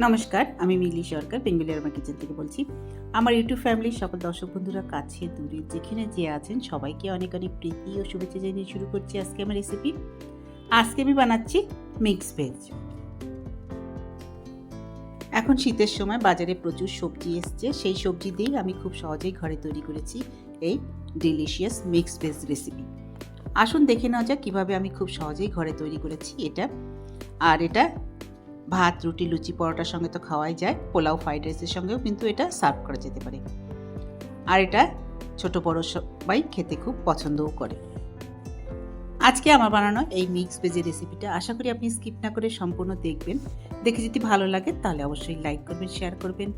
নমস্কার, আমি মিলি সরকার Bengali আরমা kitchen থেকে বলছি। আমার ইউটিউব ফ্যামিলির সকল দর্শক বন্ধুরা কাছে দূরে যেখানে যে আছেন সবাইকে অনেক অনেক প্রীতি ও শুভেচ্ছা জানিয়ে শুরু করছি আজকে আমার রেসিপি। আজকে আমি বানাচ্ছি মিক্স ভেজ। এখন শীতের সময় বাজারে প্রচুর সবজি এসছে, সেই সবজি দিয়েই আমি খুব সহজেই ঘরে তৈরি করেছি এই ডিলিশিয়াস মিক্স ভেজ রেসিপি। আসুন দেখে নেওয়া যাক কীভাবে আমি খুব সহজেই ঘরে তৈরি করেছি এটা। আর এটা ভাত, রুটি, লুচি, পরোটার সঙ্গে তো খাওয়াই যায়, পোলাও, ফ্রাইড রাইসের সঙ্গেও কিন্তু এটা সার্ভ করা যেতে পারে। আর এটা ছোট বড় সবাই খেতে খুব পছন্দও করে। আজকে আমার বানানো এই মিক্স ভেজের রেসিপিটা আশা করি আপনি স্কিপ না করে সম্পূর্ণ দেখবেন। দেখে যদি ভালো লাগে তাহলে অবশ্যই লাইক করবেন, শেয়ার করবেন।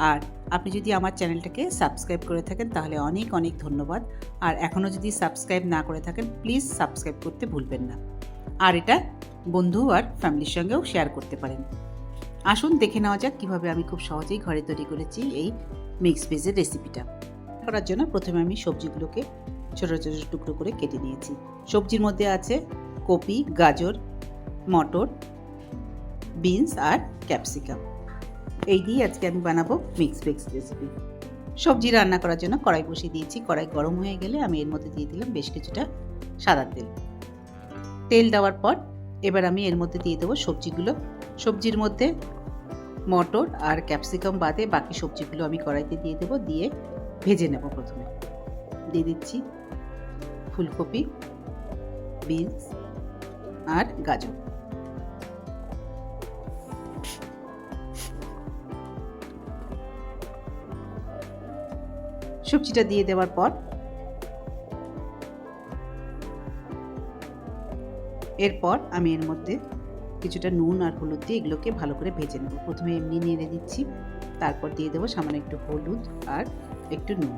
আর আপনি যদি আমার চ্যানেলটাকে সাবস্ক্রাইব করে থাকেন তাহলে অনেক অনেক ধন্যবাদ। আর এখনও যদি সাবস্ক্রাইব না করে থাকেন প্লিজ সাবস্ক্রাইব করতে ভুলবেন না। আর এটা বন্ধু আর ফ্যামিলির সঙ্গেও শেয়ার করতে পারেন। আসুন দেখে নেওয়া যাক কীভাবে আমি খুব সহজেই ঘরে তৈরি করেছি এই মিক্স ভেজের রেসিপিটা। করার জন্য প্রথমে আমি সবজিগুলোকে ছোটো ছোটো টুকরো করে কেটে নিয়েছি। সবজির মধ্যে আছে কপি, গাজর, মটর, বিনস আর ক্যাপসিকাম। এই দিয়ে আজকে আমি বানাবো মিক্স ভেজ রেসিপি। সবজি রান্না করার জন্য কড়াই বসিয়ে দিয়েছি। কড়াই গরম হয়ে গেলে আমি এর মধ্যে দিয়ে দিলাম বেশ কিছুটা সাদা তেল। তেল দেওয়ার পর এবার আমি এর মধ্যে দিয়ে দেবো সবজিগুলো। সবজির মধ্যে মটর আর ক্যাপসিকাম বাদে বাকি সবজিগুলো আমি কড়াইতে দিয়ে দেবো, দিয়ে ভেজে নেব। প্রথমে দিয়ে দিচ্ছি ফুলকপি, বিনস আর গাজর। সবজিটা দিয়ে দেওয়ার পর এরপর আমি এর মধ্যে কিছুটা নুন আর হলুদ দিয়ে এগুলোকে ভালো করে ভেজে নেব। প্রথমে এমনি নেড়ে দিচ্ছি, তারপর দিয়ে দেবো সামান্য একটু হলুদ আর একটু নুন।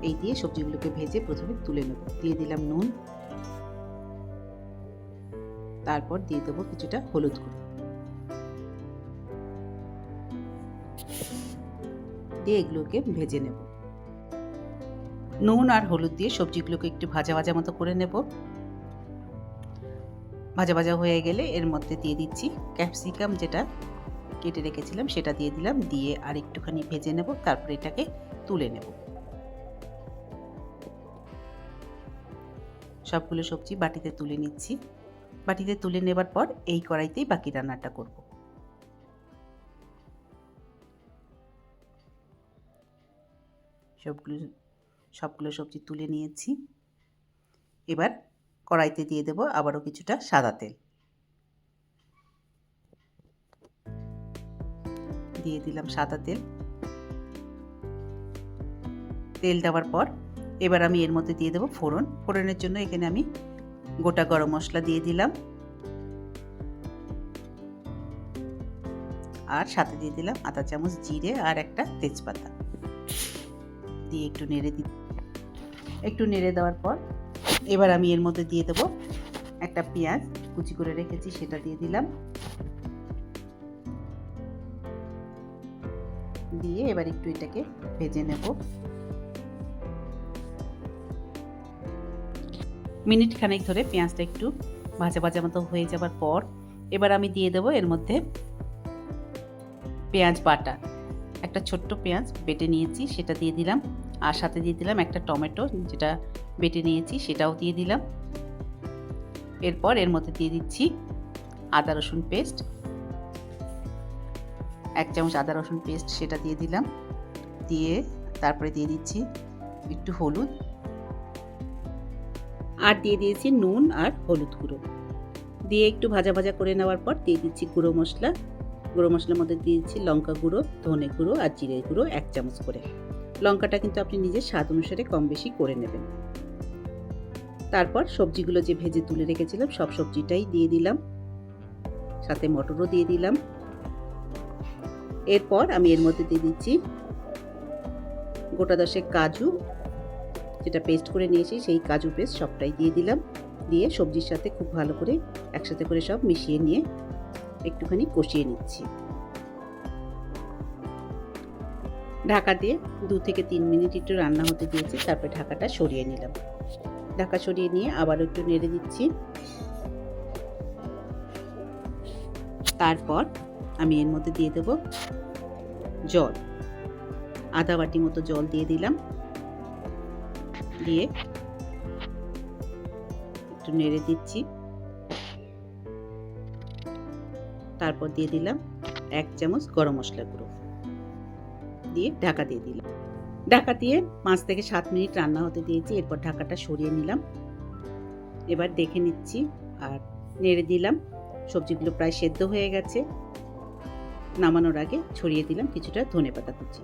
এই দিয়ে সবজিগুলোকে ভেজে প্রথমে তুলে নেব। দিয়ে দিলাম নুন, তারপর দিয়ে দেবো কিছুটা হলুদ গুঁড়ো, দিয়ে এগুলোকে ভেজে নেব। নুন আর হলুদ দিয়ে সবজিগুলোকে একটু ভাজা ভাজা মতো করে নেব। ভাজা ভাজা হয়ে গেলে এর মধ্যে দিয়ে দিচ্ছি ক্যাপসিকাম, যেটা কেটে রেখেছিলাম সেটা দিয়ে দিলাম। দিয়ে আর একটুখানি ভেজে নেব, তারপর এটাকে তুলে নেব। সবগুলো সবজি বাটিতে তুলে নিচ্ছি। বাটিতে তুলে নেবার পর এই কড়াইতেই বাকি রান্নাটা করব। সবগুলো সবজি তুলে নিয়েছি। এবার কড়াইতে দিয়ে দেব আবারও কিছুটা সাদা তেল। দিয়ে দিলাম সাদা তেল। তেল দেওয়ার পর এবার আমি এর মধ্যে দিয়ে দেব ফোড়ন। ফোড়নের জন্য এখানে আমি গোটা গরম মশলা দিয়ে দিলাম, আর সাথে দিয়ে দিলাম আধা চামচ জিরে আর একটা তেজপাতা। দিয়ে একটু নেড়ে দেওয়ার পর এবার আমি এর মধ্যে দিয়ে দেব একটা পেঁয়াজ কুচি করে রেখেছি, সেটা দিয়ে দিলাম। দিয়ে এবার একটু এটাকে ভেজে নেব। মিনিট খানেক ধরে পেঁয়াজটা একটু ভাজা ভাজা মতো হয়ে যাবার পর এবার আমি দিয়ে দেব এর মধ্যে পেঁয়াজ বাটা। একটা ছোট্ট পেঁয়াজ বেটে নিয়েছি সেটা দিয়ে দিলাম, আর সাথে দিয়ে দিলাম একটা টমেটো যেটা বেটে নিয়েছি সেটাও দিয়ে দিলাম। এরপর এর মধ্যে দিয়ে দিচ্ছি আদা রসুন পেস্ট, 1 চামচ আদা রসুন পেস্ট সেটা দিয়ে দিলাম। দিয়ে তারপরে দিয়ে দিচ্ছি একটু হলুদ, আর দিয়ে দিয়েছি নুন আর হলুদ গুঁড়ো। দিয়ে একটু ভাজা ভাজা করে নেওয়ার পর দিয়ে দিচ্ছি গুঁড়ো মশলা। গুঁড়ো মশলার মধ্যে দিয়ে দিচ্ছি লঙ্কা গুঁড়ো, ধনে গুঁড়ো আর জিরে গুঁড়ো 1 চামচ করে। লঙ্কাটা কিন্তু আপনি নিজের স্বাদ অনুসারে কম বেশি করে নেবেন। তারপর সবজিগুলো যে ভেজে তুলে রেখেছিলাম সব সবজিটাই দিয়ে দিলাম, সাথে মটরও দিয়ে দিলাম। এরপর আমি এর মধ্যে দিয়ে দিচ্ছি গোটা 10 কাজু, যেটা পেস্ট করে নিয়েছি সেই কাজু পেস্ট সবটাই দিয়ে দিলাম। দিয়ে সবজির সাথে খুব ভালো করে একসাথে করে সব মিশিয়ে নিয়ে একটুখানি কষিয়ে নিচ্ছি। ঢাকা দিয়ে 2 থেকে 3 মিনিট একটু রান্না হতে দিয়েছি, তারপর ঢাকাটা সরিয়ে নিলাম। ঢাকা সরিয়ে নিয়ে আবার একটু নেড়ে দিচ্ছি। তারপর আমি এর মধ্যে দিয়ে দেব জল, আধা বাটি মতো জল দিয়ে দিলাম। দিয়ে একটু নেড়ে দিচ্ছি। তারপর দিয়ে দিলাম 1 চামচ গরম মশলা গুঁড়ো, দিয়ে ঢাকা দিয়ে দিলাম। ঢাকা দিয়ে 5 থেকে 7 মিনিট রান্না হতে দিয়েছি। এরপর ঢাকাটা সরিয়ে নিলাম। এবার দেখে নিচ্ছি আর নেড়ে দিলাম। সবজিগুলো প্রায় সেদ্ধ হয়ে গেছে। নামানোর আগে ছড়িয়ে দিলাম কিছুটা ধনেপাতা কুচি।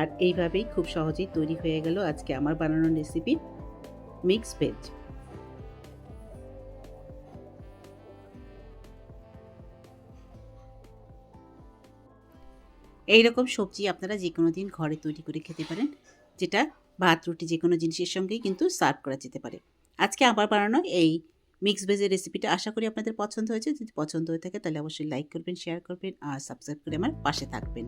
আর এইভাবেই খুব সহজেই তৈরি হয়ে গেল আজকে আমার বানানো রেসিপি মিক্স ভেজ। এইরকম সবজি আপনারা যে কোনো দিন ঘরে তৈরি করে খেতে পারেন, যেটা ভাত রুটি যে কোনো জিনিসের সঙ্গেই কিন্তু সার্ভ করা যেতে পারে। আজকে আমার বানানো এই মিক্স ভেজের রেসিপিটা আশা করি আপনাদের পছন্দ হয়েছে। যদি পছন্দ হয়ে থাকে তাহলে অবশ্যই লাইক করবেন, শেয়ার করবেন আর সাবস্ক্রাইব করে আমার পাশে থাকবেন।